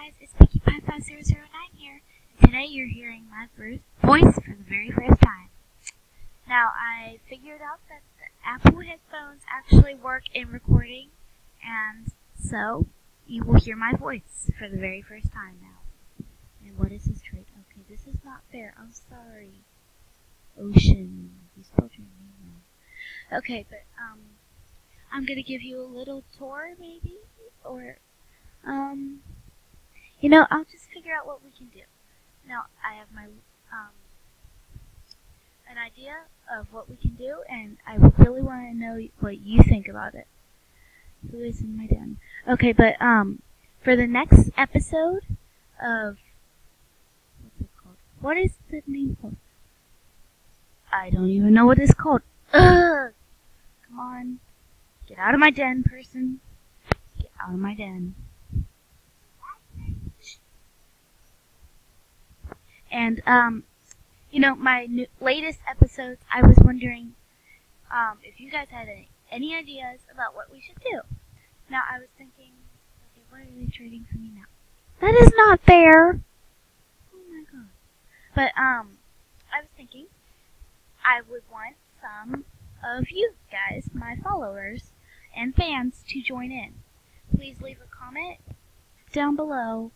guys, it's Mickey55009 here. Today you're hearing my voice for the very first time. Now, I figured out that the Apple headphones actually work in recording, and so you will hear my voice for the very first time now. And what is this trait? Okay, this is not fair. I'm sorry. Ocean. You spelled your name wrong. Okay, but I'm gonna give you a little tour, maybe, or I'll just figure out what we can do. Now, I have my an idea of what we can do, and I really want to know what you think about it. Who is in my den? Okay, but for the next episode of what's it called? What is the name called? I don't even know what it's called. Ugh! Come on, get out of my den, person. Get out of my den. And, my latest episodes, I was wondering if you guys had any ideas about what we should do. Now, I was thinking, okay, what are they trading for me now? That is not fair! Oh my god. But, I was thinking I would want some of you guys, my followers and fans, to join in. Please leave a comment down below,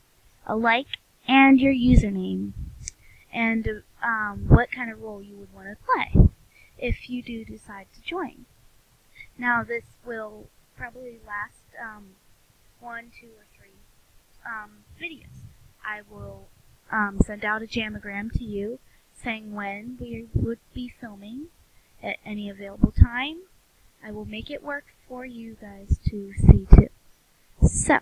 a like, and your username. And what kind of role you would want to play if you do decide to join. Now, this will probably last 1, 2, or 3 videos. I will send out a jamagram to you saying when we would be filming at any available time. I will make it work for you guys to see too. So,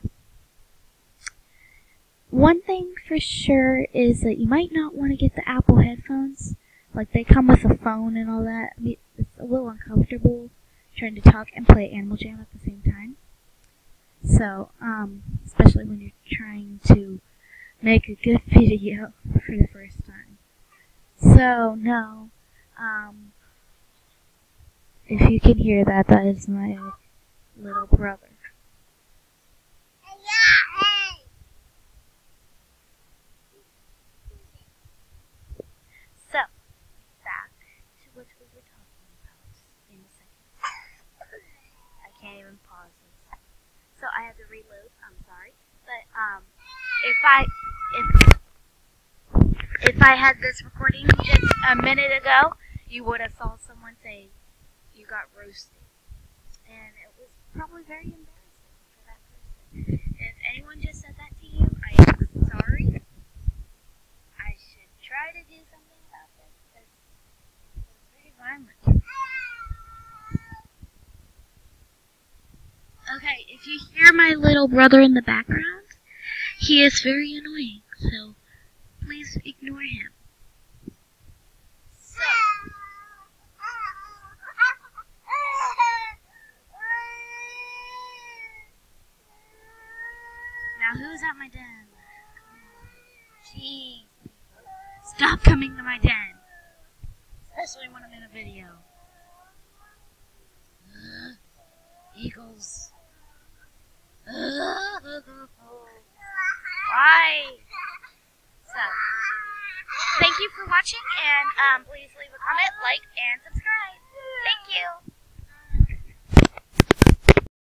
one thing for sure is that you might not want to get the Apple headphones. Like, they come with a phone and all that. I mean, it's a little uncomfortable trying to talk and play Animal Jam at the same time. So, especially when you're trying to make a good video for the first time. So, no. If you can hear that, that is my little brother. So, back to what we were talking about in a second. I can't even pause this. So I had to reload, I'm sorry. But, if I had this recording just a minute ago, you would have saw someone say, you got roasted. And it was probably very embarrassing for that person. If anyone just said that to you, I am sorry. I should try to do something about this because it was very violent. Okay, if you hear my little brother in the background, he is very annoying, so please ignore him. So, now who's at my den? Jeez. Stop coming to my den. Especially when I'm in a video. Eagles. Why? So, thank you for watching, and please leave a comment, like, and subscribe.